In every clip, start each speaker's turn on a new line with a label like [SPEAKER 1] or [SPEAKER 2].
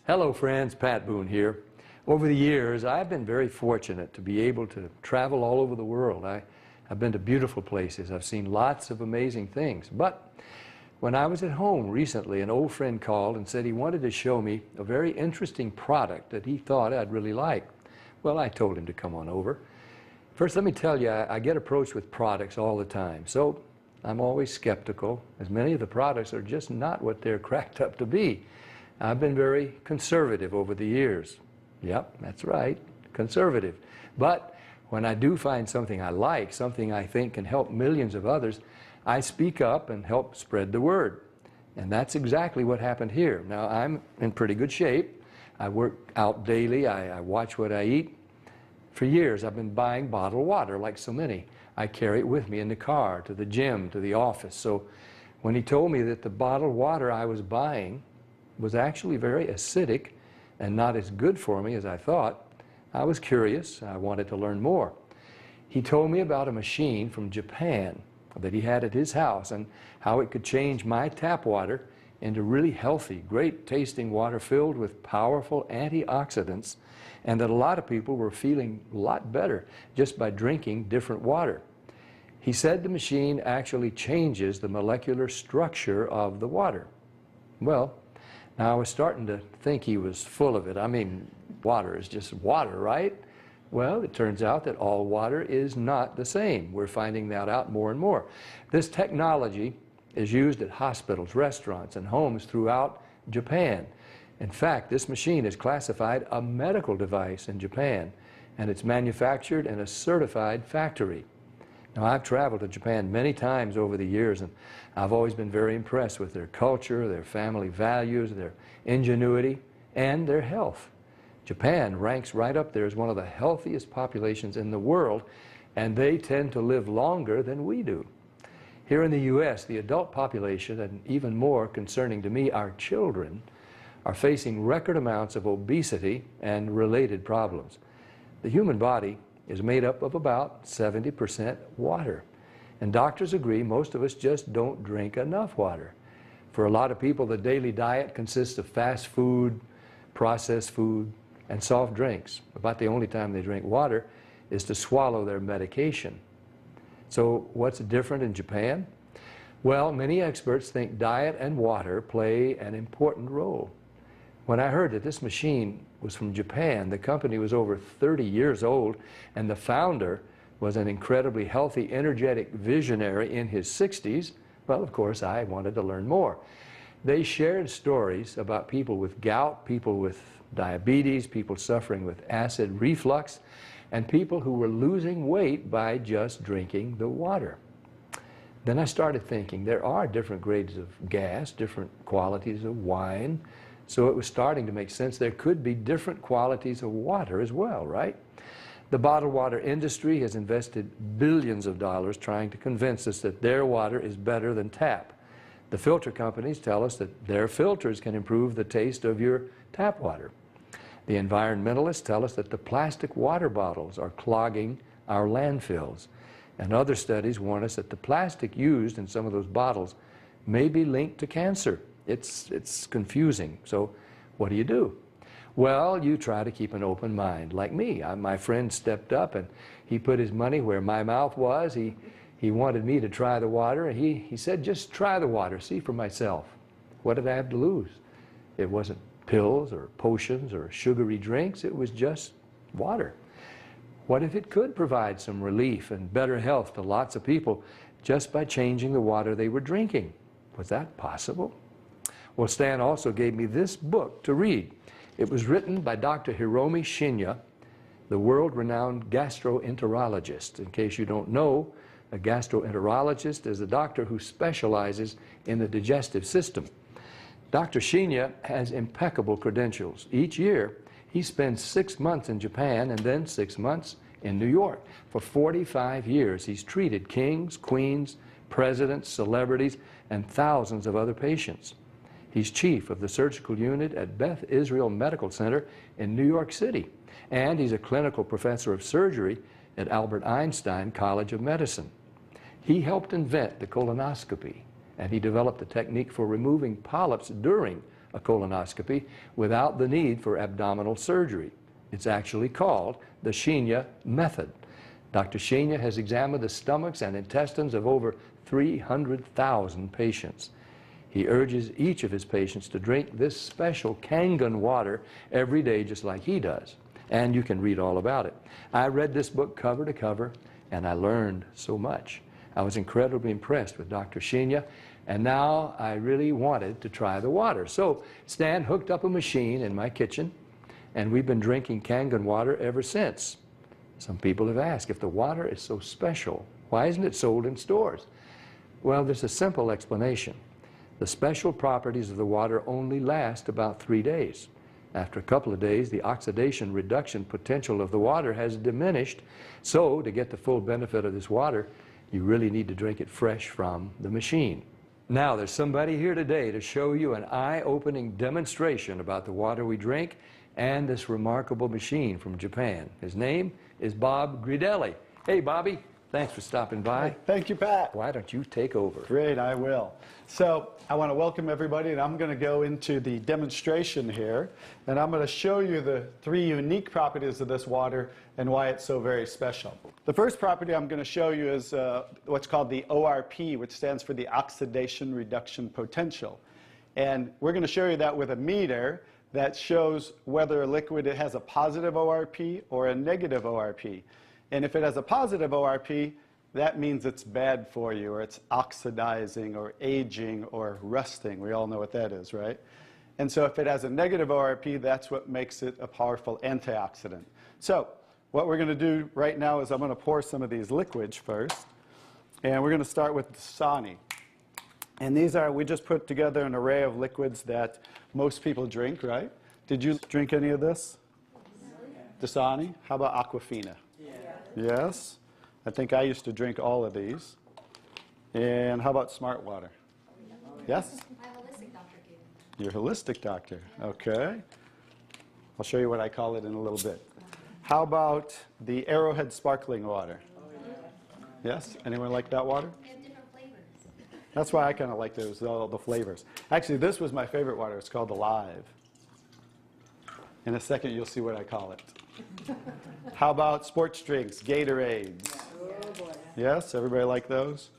[SPEAKER 1] Hello friends, Pat Boone here. Over the years, I've been very fortunate to be able to travel all over the world. I've been to beautiful places. I've seen lots of amazing things. But when I was at home recently, an old friend called and said he wanted to show me a very interesting product that he thought I'd really like. Well, I told him to come on over. First, let me tell you, I get approached with products all the time. So I'm always skeptical, as many of the products are just not what they're cracked up to be. I've been very conservative over the years. Yep, that's right, conservative. But when I do find something I like, something I think can help millions of others, I speak up and help spread the word. And that's exactly what happened here. Now, I'm in pretty good shape. I work out daily. I watch what I eat. For years, I've been buying bottled water like so many. I carry it with me in the car, to the gym, to the office. So when he told me that the bottled water I was buying was actually very acidic and not as good for me as I thought, I was curious. I wanted to learn more. He told me about a machine from Japan that he had at his house and how it could change my tap water into really healthy, great tasting water filled with powerful antioxidants, and that a lot of people were feeling a lot better just by drinking different water. He said the machine actually changes the molecular structure of the water. Well, now I was starting to think he was full of it. I mean, water is just water, right? Well, it turns out that all water is not the same. We're finding that out more and more. This technology is used at hospitals, restaurants, and homes throughout Japan. In fact, this machine is classified a medical device in Japan, and it's manufactured in a certified factory. Now, I've traveled to Japan many times over the years, and I've always been very impressed with their culture, their family values, their ingenuity, and their health. Japan ranks right up there as one of the healthiest populations in the world, and they tend to live longer than we do. Here in the U.S., the adult population, and even more concerning to me, our children, are facing record amounts of obesity and related problems. The human body is made up of about 70% water. And doctors agree most of us just don't drink enough water. For a lot of people, the daily diet consists of fast food, processed food, and soft drinks. About the only time they drink water is to swallow their medication. So what's different in Japan? Well, many experts think diet and water play an important role. When I heard that this machine was from Japan, the company was over 30 years old, and the founder was an incredibly healthy, energetic visionary in his 60s, well, of course, I wanted to learn more. They shared stories about people with gout, people with diabetes, people suffering with acid reflux, and people who were losing weight by just drinking the water. Then I started thinking there are different grades of gas, different qualities of wine, so it was starting to make sense there could be different qualities of water as well, right? The bottled water industry has invested billions of dollars trying to convince us that their water is better than tap. The filter companies tell us that their filters can improve the taste of your tap water. The environmentalists tell us that the plastic water bottles are clogging our landfills. And other studies warn us that the plastic used in some of those bottles may be linked to cancer. It's confusing. So what do? Well, you try to keep an open mind. Like me, my friend stepped up and he put his money where my mouth was. He wanted me to try the water, and he said, just try the water, see for myself. What did I have to lose? It wasn't pills or potions or sugary drinks. It was just water. What if it could provide some relief and better health to lots of people just by changing the water they were drinking? Was that possible? Well, Stan also gave me this book to read. It was written by Dr. Hiromi Shinya, the world-renowned gastroenterologist. In case you don't know, a gastroenterologist is a doctor who specializes in the digestive system. Dr. Shinya has impeccable credentials. Each year, he spends 6 months in Japan and then 6 months in New York. For 45 years, he's treated kings, queens, presidents, celebrities, and thousands of other patients. He's chief of the surgical unit at Beth Israel Medical Center in New York City, and he's a clinical professor of surgery at Albert Einstein College of Medicine. He helped invent the colonoscopy, and he developed a technique for removing polyps during a colonoscopy without the need for abdominal surgery. It's actually called the Shinya method. Dr. Shinya has examined the stomachs and intestines of over 300,000 patients. He urges each of his patients to drink this special Kangen water every day just like he does. And you can read all about it. I read this book cover to cover, and I learned so much. I was incredibly impressed with Dr. Shinya, and now I really wanted to try the water. So Stan hooked up a machine in my kitchen, and we've been drinking Kangen water ever since. Some people have asked, if the water is so special, why isn't it sold in stores? Well, there's a simple explanation. The special properties of the water only last about 3 days. After a couple of days, the oxidation reduction potential of the water has diminished. So to get the full benefit of this water, you really need to drink it fresh from the machine. Now, there's somebody here today to show you an eye-opening demonstration about the water we drink and this remarkable machine from Japan. His name is Bob Gridelli. Hey, Bobby. Thanks for stopping by.
[SPEAKER 2] Thank you, Pat.
[SPEAKER 1] Why don't you take over?
[SPEAKER 2] Great, I will. So I want to welcome everybody, and I'm going to go into the demonstration here, and I'm going to show you the 3 unique properties of this water and why it's so very special. The first property I'm going to show you is what's called the ORP, which stands for the oxidation reduction potential. And we're going to show you that with a meter that shows whether a liquid has a positive ORP or a negative ORP. And if it has a positive ORP, that means it's bad for you, or it's oxidizing, or aging, or rusting. We all know what that is, right? And so if it has a negative ORP, that's what makes it a powerful antioxidant. So what we're going to do right now is I'm going to pour some of these liquids first. And we're going to start with Dasani. And these are, we just put together an array of liquids that most people drink, right? Did you drink any of this? Dasani? How about Aquafina? Yes. I think I used to drink all of these. And how about Smart Water? Yes?
[SPEAKER 3] My holistic doctor gave it.
[SPEAKER 2] Your holistic doctor. Okay. I'll show you what I call it in a little bit. How about the Arrowhead sparkling water? Yes? Anyone like that water?
[SPEAKER 3] They have different flavors.
[SPEAKER 2] That's why I kind of like those, all the flavors. Actually, this was my favorite water. It's called Alive. In a second, you'll see what I call it. How about sports drinks, Gatorades? Yes, everybody like those?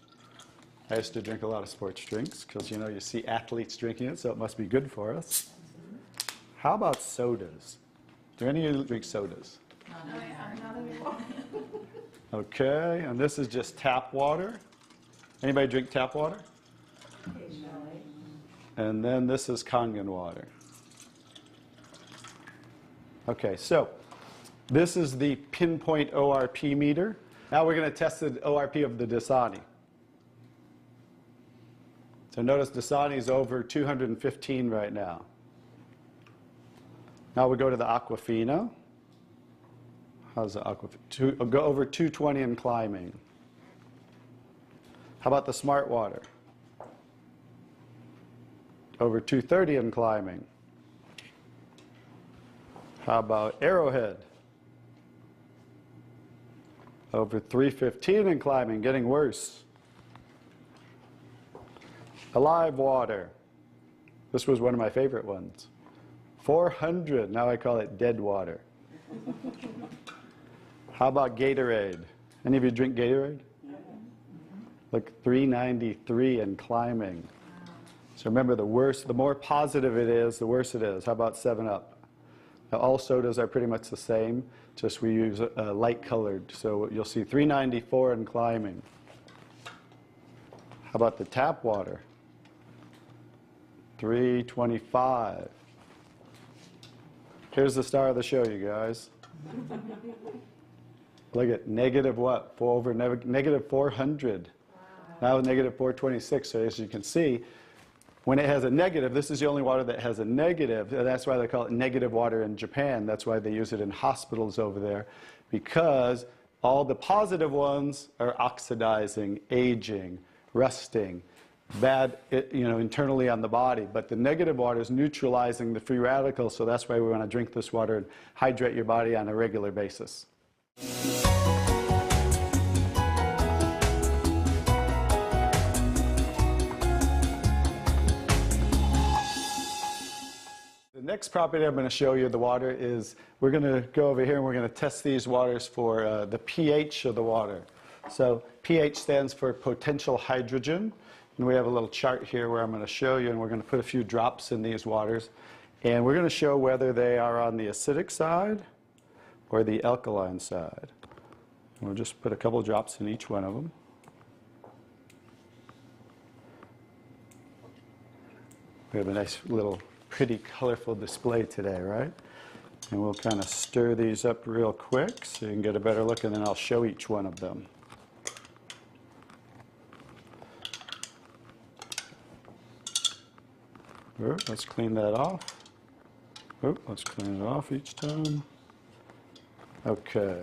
[SPEAKER 2] I used to drink a lot of sports drinks because, you know, you see athletes drinking it, so it must be good for us. How about sodas? Do any of you drink sodas?
[SPEAKER 3] Not anymore.
[SPEAKER 2] Okay, and this is just tap water. Anybody drink tap water?
[SPEAKER 3] Occasionally.
[SPEAKER 2] And then this is Kangen water. Okay, so this is the pinpoint ORP meter. Now we're going to test the ORP of the Dasani. So notice Dasani is over 215 right now. Now we go to the Aquafina. How's the Aquafina? Go over 220 and climbing. How about the Smart Water? Over 230 and climbing. How about Arrowhead? Over 315 and climbing, getting worse. Alive Water. This was one of my favorite ones. 400, now I call it dead water. How about Gatorade? Any of you drink Gatorade? Look, 393 and climbing. So remember, the more positive it is, the worse it is. How about 7-Up? Now, all sodas are pretty much the same, just we use light colored. So you'll see 394 and climbing. How about the tap water? 325. Here's the star of the show, you guys. Look at negative what? Negative 400. Wow. Now negative 426. So as you can see, when it has a negative, this is the only water that has a negative. That's why they call it negative water in Japan. That's why they use it in hospitals over there, because all the positive ones are oxidizing, aging, rusting, bad, internally on the body. But the negative water is neutralizing the free radicals, so that's why we want to drink this water and hydrate your body on a regular basis. Next property I'm going to show you of the water is, we're going to go over here and we're going to test these waters for the pH of the water. So pH stands for potential hydrogen. And we have a little chart here where I'm going to show you, and we're going to put a few drops in these waters. And we're going to show whether they are on the acidic side or the alkaline side. And we'll just put a couple drops in each one of them. We have a nice little pretty colorful display today, right? And we'll kind of stir these up real quick so you can get a better look, and then I'll show each one of them. Let's clean that off. Let's clean it off each time. Okay.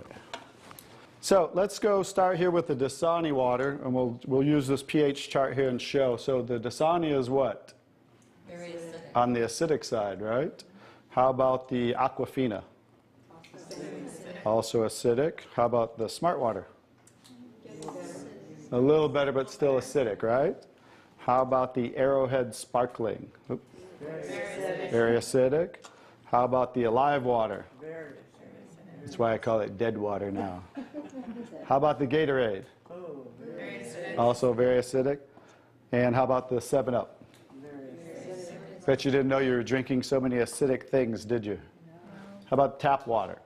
[SPEAKER 2] So let's go start here with the Dasani water, and we'll use this pH chart here and show. So the Dasani is what?
[SPEAKER 3] Very acidic.
[SPEAKER 2] On the acidic side, right? How about the Aquafina? Also acidic. How about the Smart Water? A little better, but still acidic, right? How about the Arrowhead Sparkling? Very acidic. How about the Alive Water? That's why I call it dead water now. How about the Gatorade?
[SPEAKER 3] Very acidic.
[SPEAKER 2] Also very acidic. And how about the 7-Up? Bet you didn't know you were drinking so many acidic things, did you? How about tap water?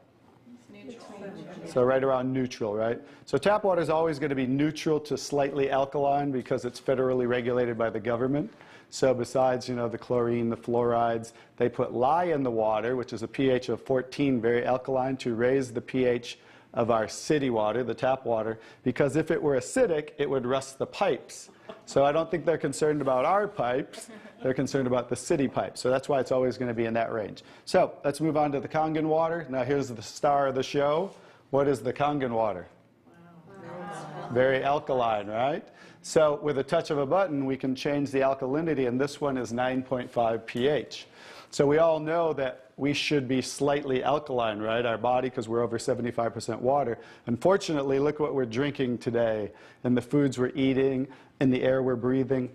[SPEAKER 2] So right around neutral, right? So tap water is always going to be neutral to slightly alkaline because it's federally regulated by the government. So besides, you know, the chlorine, the fluorides, they put lye in the water, which is a pH of 14, very alkaline, to raise the pH of our city water, the tap water, because if it were acidic, it would rust the pipes. So I don't think they're concerned about our pipes. They're concerned about the city pipes. So that's why it's always going to be in that range. So let's move on to the Kangen water. Now here's the star of the show. What is the Kangen water? Very alkaline, right? So with a touch of a button, we can change the alkalinity, and this one is 9.5 pH. So we all know that we should be slightly alkaline, right? Our body, because we're over 75% water. Unfortunately, look what we're drinking today, and the foods we're eating, and the air we're breathing.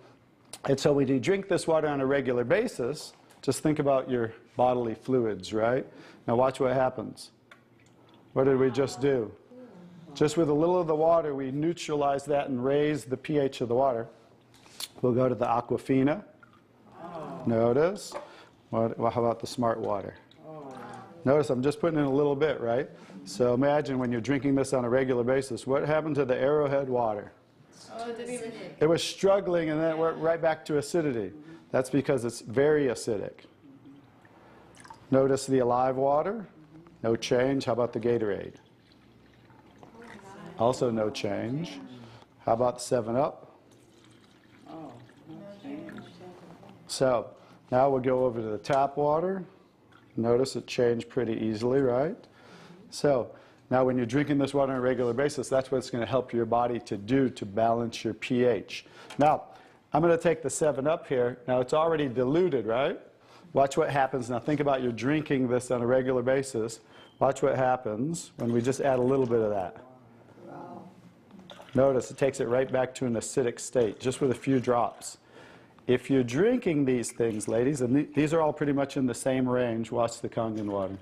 [SPEAKER 2] And so when you drink this water on a regular basis, just think about your bodily fluids, right? Now watch what happens. What did we just do? Just with a little of the water, we neutralize that and raise the pH of the water. We'll go to the Aquafina. Notice. How about the Smart Water? Notice I'm just putting in a little bit, right? So imagine when you're drinking this on a regular basis, what happened to the Arrowhead water? It was struggling, and then it went right back to acidity. That's because it's very acidic. Notice the Alive Water. No change. How about the Gatorade? Also no change. How about the 7-Up? So now we'll go over to the tap water. Notice it changed pretty easily, right? So now when you're drinking this water on a regular basis, that's what it's going to help your body to do to balance your pH. Now, I'm going to take the 7-Up here. Now it's already diluted, right? Watch what happens. Now think about you're drinking this on a regular basis. Watch what happens when we just add a little bit of that. Notice it takes it right back to an acidic state, just with a few drops. If you're drinking these things, ladies, and these are all pretty much in the same range, watch the Kangen water.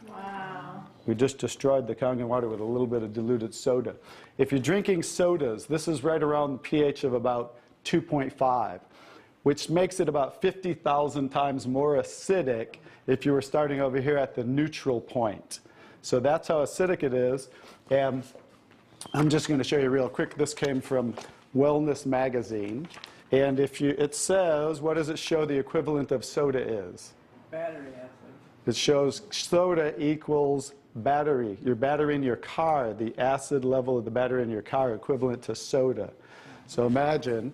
[SPEAKER 3] Wow.
[SPEAKER 2] We just destroyed the Kangen water with a little bit of diluted soda. If you're drinking sodas, this is right around the pH of about 2.5, which makes it about 50,000 times more acidic if you were starting over here at the neutral point. So that's how acidic it is. And I'm just going to show you real quick. This came from Wellness Magazine. And it says, what does it show the equivalent of soda is?
[SPEAKER 4] Battery acid.
[SPEAKER 2] It shows soda equals battery. Your battery in your car, the acid level of the battery in your car equivalent to soda. So imagine,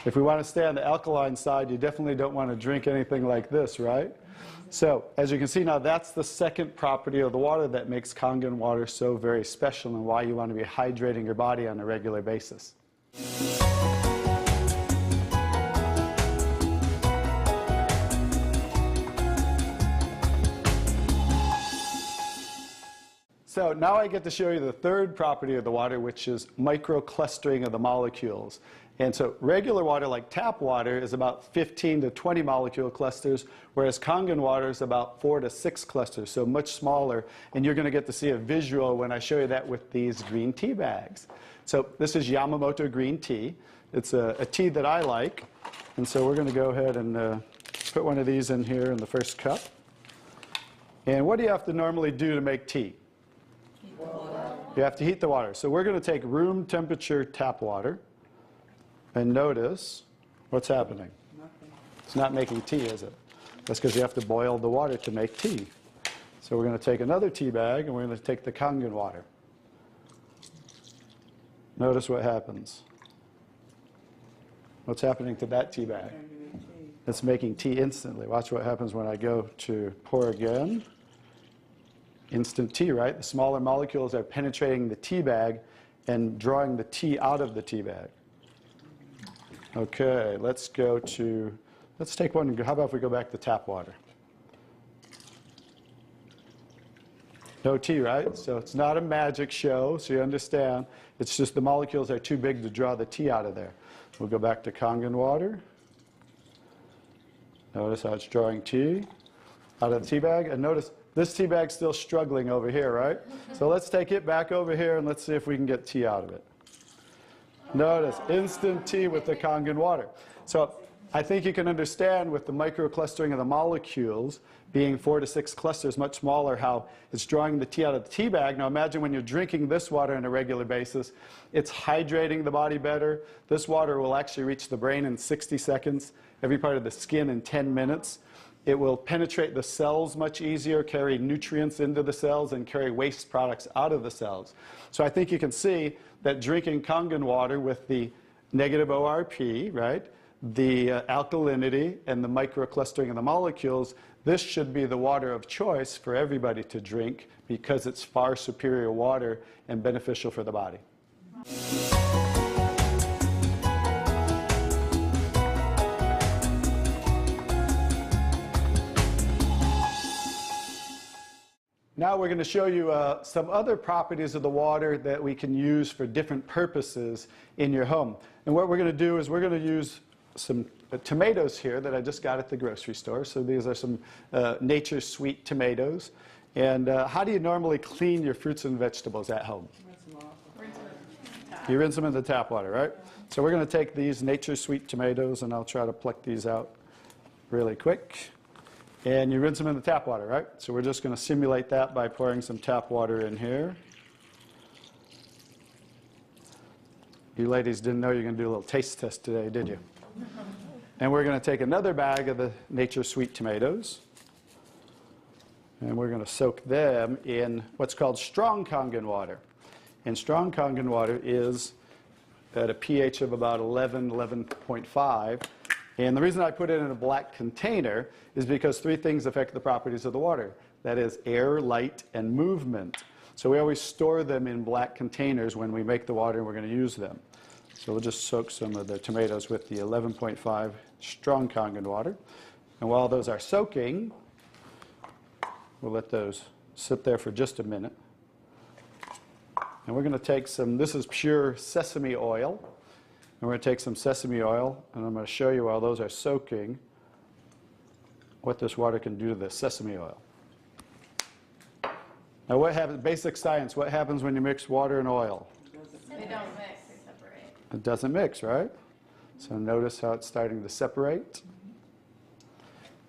[SPEAKER 2] if we want to stay on the alkaline side, you definitely don't want to drink anything like this, right? So as you can see now, that's the second property of the water that makes Kangen water so very special and why you want to be hydrating your body on a regular basis. So now I get to show you the third property of the water, which is microclustering of the molecules. And so regular water, like tap water, is about 15 to 20 molecule clusters, whereas Kangen water is about 4 to 6 clusters, so much smaller. And you're going to get to see a visual when I show you that with these green tea bags. So this is Yamamoto green tea. It's a tea that I like. And so we're going to go ahead and put one of these in here in the first cup. And what do you have to normally do to make tea?
[SPEAKER 3] Heat the water.
[SPEAKER 2] You have to heat the water. So we're going to take room temperature tap water. And notice what's happening.
[SPEAKER 4] Nothing.
[SPEAKER 2] It's not making tea, is it? That's because you have to boil the water to make tea. So we're going to take another tea bag, and we're going to take the Kangen water. Notice what happens. What's happening to that tea bag? It's making tea instantly. Watch what happens when I go to pour again. Instant tea, right? The smaller molecules are penetrating the tea bag and drawing the tea out of the tea bag. Okay, let's take one. How about if we go back to tap water? No tea, right? So it's not a magic show, so you understand. It's just the molecules are too big to draw the tea out of there. We'll go back to Kangen water. Notice how it's drawing tea out of the tea bag. And notice this tea bag's still struggling over here, right? So let's take it back over here and let's see if we can get tea out of it. Notice, instant tea with the Kangen water. So I think you can understand with the microclustering of the molecules being 4 to 6 clusters, much smaller, how it's drawing the tea out of the tea bag. Now imagine when you're drinking this water on a regular basis, it's hydrating the body better. This water will actually reach the brain in 60 seconds, every part of the skin in 10 minutes. It will penetrate the cells much easier, carry nutrients into the cells, and carry waste products out of the cells. So I think you can see that drinking Kangen water with the negative ORP, right, the alkalinity, and the microclustering of the molecules, this should be the water of choice for everybody to drink because it's far superior water and beneficial for the body. Now we're going to show you some other properties of the water that we can use for different purposes in your home. And what we're going to do is we're going to use some tomatoes here that I just got at the grocery store. So these are some Nature's Sweet tomatoes. And how do you normally clean your fruits and vegetables at home? You rinse them in the tap water, right? So we're going to take these Nature's Sweet tomatoes, and I'll try to pluck these out really quick. And you rinse them in the tap water, right? So we're just going to simulate that by pouring some tap water in here. You ladies didn't know you were going to do a little taste test today, did you? And we're going to take another bag of the Nature's Sweet tomatoes. And we're going to soak them in what's called Strong Kangen water. And Strong Kangen water is at a pH of about 11, 11.5. And the reason I put it in a black container is because 3 things affect the properties of the water. That is air, light, and movement. So we always store them in black containers when we make the water and we're going to use them. So we'll just soak some of the tomatoes with the 11.5 Strong Kangen water. And while those are soaking, we'll let those sit there for just a minute. And we're going to take some, this is pure sesame oil. And we're going to take some sesame oil, and I'm going to show you while those are soaking what this water can do to the sesame oil. Now what happens, basic science, what happens when you mix water and oil?
[SPEAKER 3] They don't mix, they separate.
[SPEAKER 2] It doesn't mix, right? So notice how it's starting to separate.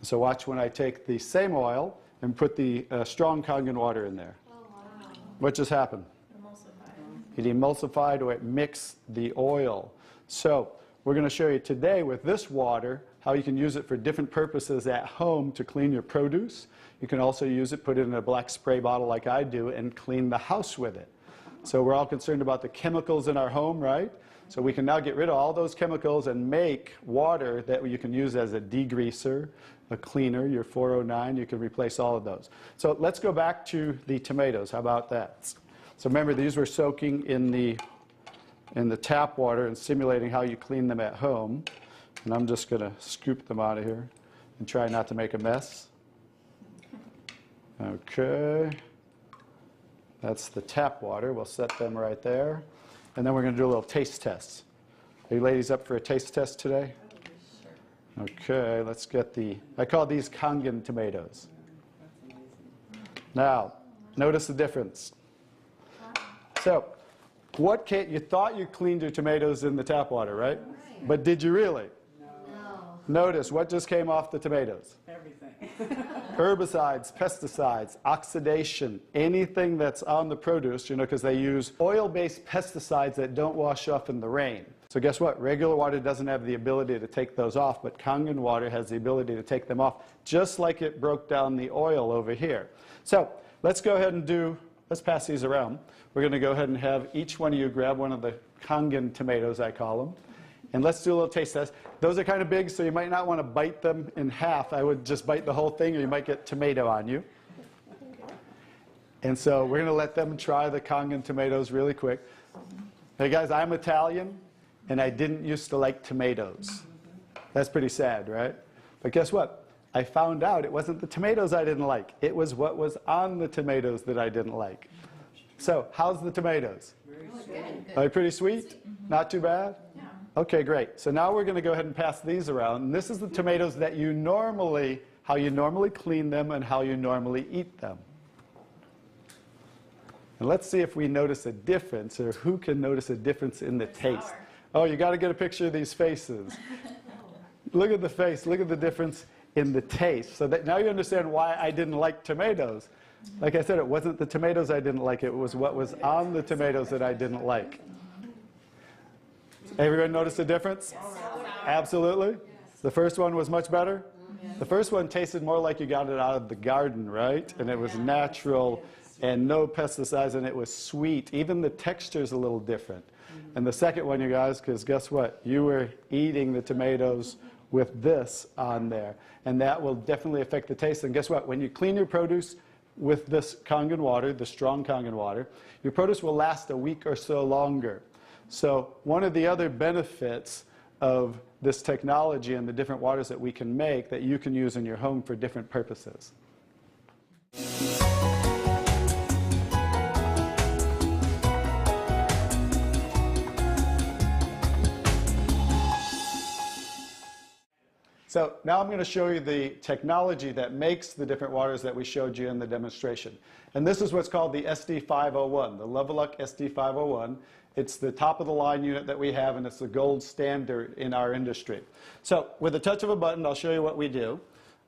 [SPEAKER 2] So watch when I take the same oil and put the Strong Kangen water in there.
[SPEAKER 3] Oh, wow.
[SPEAKER 2] What just happened?
[SPEAKER 3] Emulsified.
[SPEAKER 2] It emulsified or it mixed the oil. So we're going to show you today with this water how you can use it for different purposes at home to clean your produce. You can also use it, put it in a black spray bottle like I do, and clean the house with it. So we're all concerned about the chemicals in our home, right? So we can now get rid of all those chemicals and make water that you can use as a degreaser, a cleaner, your 409. You can replace all of those. So let's go back to the tomatoes. How about that? So remember, these were soaking in the tap water and simulating how you clean them at home. And I'm just going to scoop them out of here and try not to make a mess. Okay. That's the tap water. We'll set them right there. And then we're going to do a little taste test. Are you ladies up for a taste test today? Okay, let's get I call these Kangen tomatoes. Now, notice the difference. So, you thought you cleaned your tomatoes in the tap water, right? But did you really?
[SPEAKER 4] No.
[SPEAKER 2] Notice what just came off the tomatoes.
[SPEAKER 5] Everything.
[SPEAKER 2] Herbicides, pesticides, oxidation, anything that's on the produce, because they use oil-based pesticides that don't wash off in the rain. So guess what? Regular water doesn't have the ability to take those off, but Kangen water has the ability to take them off, just like it broke down the oil over here. So let's go ahead and let's pass these around. We're going to go ahead and have each one of you grab one of the Kangen tomatoes, I call them. And let's do a little taste test. Those are kind of big, so you might not want to bite them in half. I would just bite the whole thing, or you might get tomato on you. And so we're going to let them try the Kangen tomatoes really quick. Hey guys, I'm Italian, and I didn't used to like tomatoes. That's pretty sad, right? But guess what? I found out it wasn't the tomatoes I didn't like. It was what was on the tomatoes that I didn't like. So how's the tomatoes? Are they pretty sweet? Not too bad? Okay, great. So now we're going to go ahead and pass these around. And this is the tomatoes that how you normally clean them and how you normally eat them. And let's see if we notice a difference, or who can notice a difference in the taste. Oh, you got to get a picture of these faces. Look at the face. Look at the difference in the taste. So that now you understand why I didn't like tomatoes. Like I said, it wasn't the tomatoes I didn't like. It was what was on the tomatoes that I didn't like. Everyone notice the difference? Absolutely. Yes. The first one was much better? Yes. The first one tasted more like you got it out of the garden, right? And it was natural and no pesticides, and it was sweet. Even the texture's a little different. And the second one, you guys, because guess what? You were eating the tomatoes with this on there. And that will definitely affect the taste. And guess what? When you clean your produce with this Kangen water, the Strong Kangen water, your produce will last a week or so longer. So one of the other benefits of this technology and the different waters that we can make that you can use in your home for different purposes. So now I'm going to show you the technology that makes the different waters that we showed you in the demonstration. And this is what's called the SD501, the Leveluck SD501. It's the top of the line unit that we have, and it's the gold standard in our industry. So with the touch of a button, I'll show you what we do.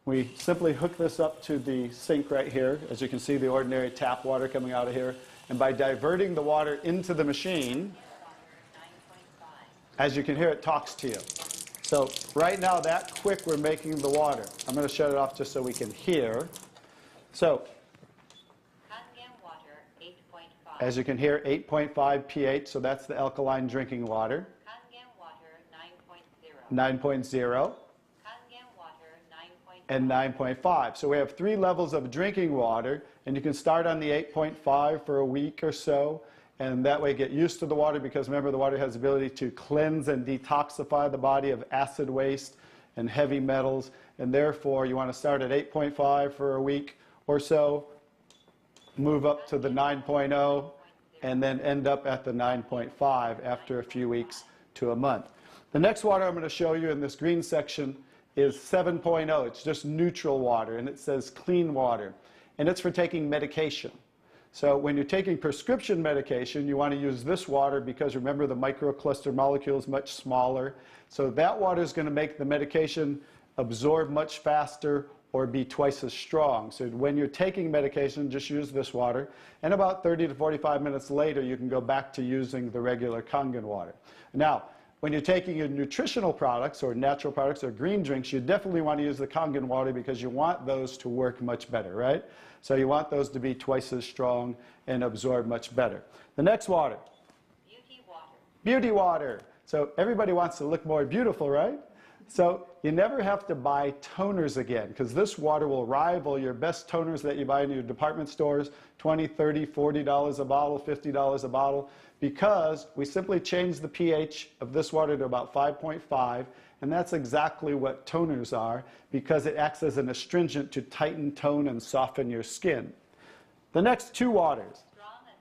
[SPEAKER 2] We simply hook this up to the sink right here. As you can see, the ordinary tap water coming out of here. And by diverting the water into the machine, as you can hear, it talks to you. So right now, that quick, we're making the water. I'm going to shut it off just so we can hear. So as you can hear, 8.5 pH, so that's the alkaline drinking water.
[SPEAKER 4] Kangen water
[SPEAKER 2] 9.0.
[SPEAKER 4] 9.0. Kangen water 9.5.
[SPEAKER 2] And 9.5. So we have 3 levels of drinking water, and you can start on the 8.5 for a week or so, and that way get used to the water, because remember, the water has the ability to cleanse and detoxify the body of acid waste and heavy metals, and therefore you want to start at 8.5 for a week or so, move up to the 9.0, and then end up at the 9.5 after a few weeks to a month. The next water I'm going to show you in this green section is 7.0. It's just neutral water, and it says clean water. And it's for taking medication. So when you're taking prescription medication, you want to use this water because remember, the microcluster molecule is much smaller. So that water is going to make the medication absorb much faster or be twice as strong. So when you're taking medication, just use this water. And about 30 to 45 minutes later, you can go back to using the regular Kangen water. Now, when you're taking your nutritional products or natural products or green drinks, you definitely want to use the Kangen water because you want those to work much better, right? So you want those to be twice as strong and absorb much better. The next water.
[SPEAKER 4] Beauty water.
[SPEAKER 2] Beauty water. So everybody wants to look more beautiful, right? So you never have to buy toners again, because this water will rival your best toners that you buy in your department stores, $20, $30, $40 a bottle, $50 a bottle, because we simply change the pH of this water to about 5.5, and that's exactly what toners are, because it acts as an astringent to tighten, tone, and soften your skin. The next 2 waters.
[SPEAKER 4] Strong and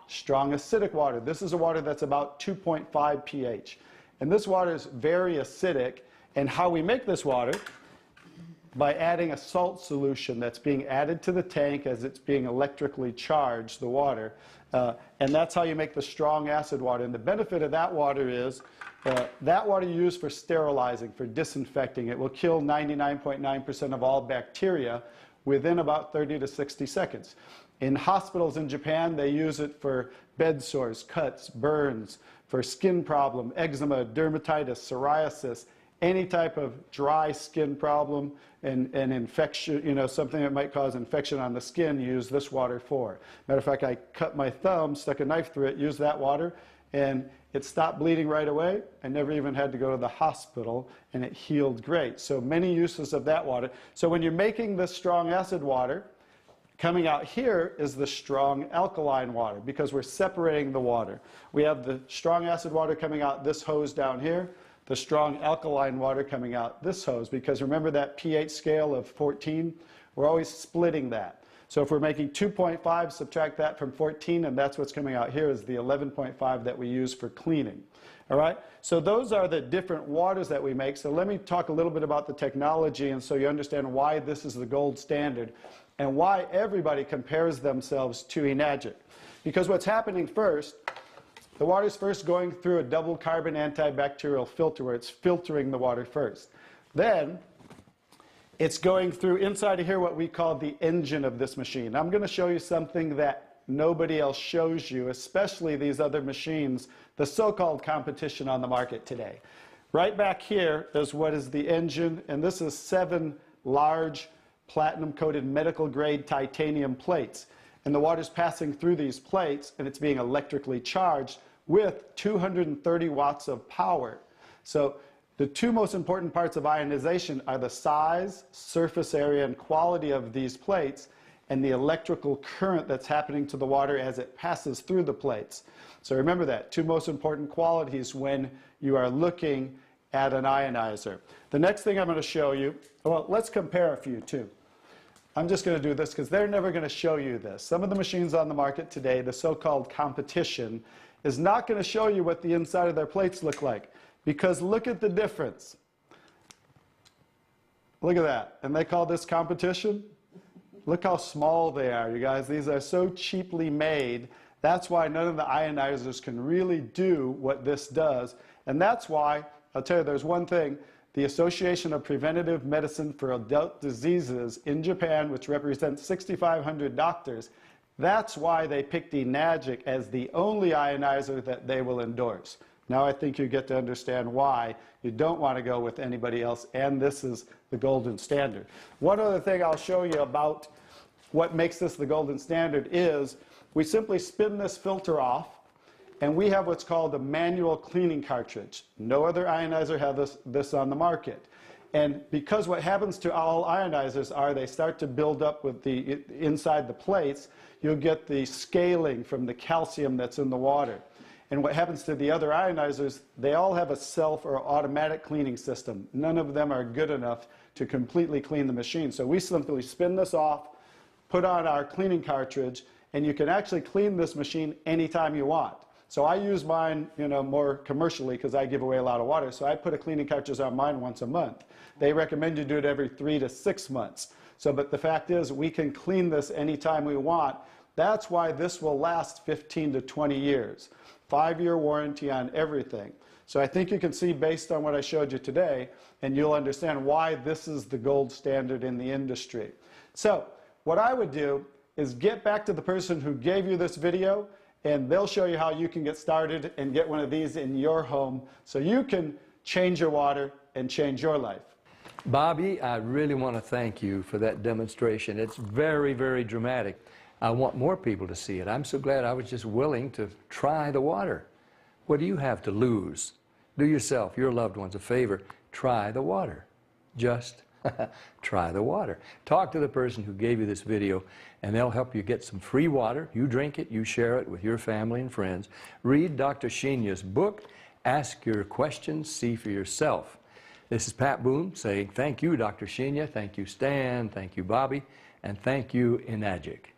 [SPEAKER 2] strong acidic water. This is a water that's about 2.5 pH. And this water is very acidic. And how we make this water? By adding a salt solution that's being added to the tank as it's being electrically charged, the water. And that's how you make the strong acid water. And the benefit of that water is that water you use for sterilizing, for disinfecting. It will kill 99.9% of all bacteria within about 30 to 60 seconds. In hospitals in Japan, they use it for bed sores, cuts, burns, for skin problem, eczema, dermatitis, psoriasis, any type of dry skin problem and infection, something that might cause infection on the skin, use this water for. Matter of fact, I cut my thumb, stuck a knife through it, used that water, and it stopped bleeding right away. I never even had to go to the hospital, and it healed great. So many uses of that water. So when you're making this strong acid water, coming out here is the strong alkaline water, because we're separating the water. We have the strong acid water coming out this hose down here, the strong alkaline water coming out this hose, because remember that pH scale of 14? We're always splitting that. So if we're making 2.5, subtract that from 14, and that's what's coming out here is the 11.5 that we use for cleaning. All right? So those are the different waters that we make. So let me talk a little bit about the technology, and so you understand why this is the gold standard and why everybody compares themselves to Enagic. Because what's happening first, the water's first going through a double carbon antibacterial filter where it's filtering the water first. Then it's going through inside of here what we call the engine of this machine. I'm going to show you something that nobody else shows you, especially these other machines, the so-called competition on the market today. Right back here is what is the engine, and this is 7 large platinum-coated medical-grade titanium plates. And the water's passing through these plates, and it's being electrically charged with 230 watts of power. So the two most important parts of ionization are the size, surface area, and quality of these plates, and the electrical current that's happening to the water as it passes through the plates. So remember that, two most important qualities when you are looking at an ionizer. The next thing I'm going to show you, well, let's compare a few too. I'm just going to do this because they're never going to show you this. Some of the machines on the market today, the so-called competition, is not going to show you what the inside of their plates look like. Because look at the difference. Look at that. And they call this competition? Look how small they are, you guys. These are so cheaply made. That's why none of the ionizers can really do what this does. And that's why, I'll tell you, there's one thing. The Association of Preventive Medicine for Adult Diseases in Japan, which represents 6,500 doctors, that's why they picked Enagic as the only ionizer that they will endorse. Now I think you get to understand why you don't want to go with anybody else, and this is the golden standard. One other thing I'll show you about what makes this the golden standard is we simply spin this filter off, and we have what's called a manual cleaning cartridge. No other ionizer has this on the market. And because what happens to all ionizers are they start to build up with the inside the plates, you'll get the scaling from the calcium that's in the water. And what happens to the other ionizers, they all have a self or automatic cleaning system. None of them are good enough to completely clean the machine. So we simply spin this off, put on our cleaning cartridge, and you can actually clean this machine anytime you want. So I use mine, more commercially because I give away a lot of water. So I put a cleaning cartridge on mine once a month. They recommend you do it every 3 to 6 months. So, but the fact is, we can clean this anytime we want. That's why this will last 15 to 20 years. 5-year warranty on everything. So I think you can see based on what I showed you today, and you'll understand why this is the gold standard in the industry. So what I would do is get back to the person who gave you this video, and they'll show you how you can get started and get one of these in your home so you can change your water and change your life.
[SPEAKER 1] Bobby, I really want to thank you for that demonstration. It's very, very dramatic. I want more people to see it. I'm so glad I was just willing to try the water. What do you have to lose? Do yourself, your loved ones, a favor. Try the water. Just try the water. Talk to the person who gave you this video, and they'll help you get some free water. You drink it, you share it with your family and friends. Read Dr. Sheenya's book. Ask your questions, see for yourself. This is Pat Boone saying thank you, Dr. Sheenya. Thank you, Stan. Thank you, Bobby. And thank you, Enagic.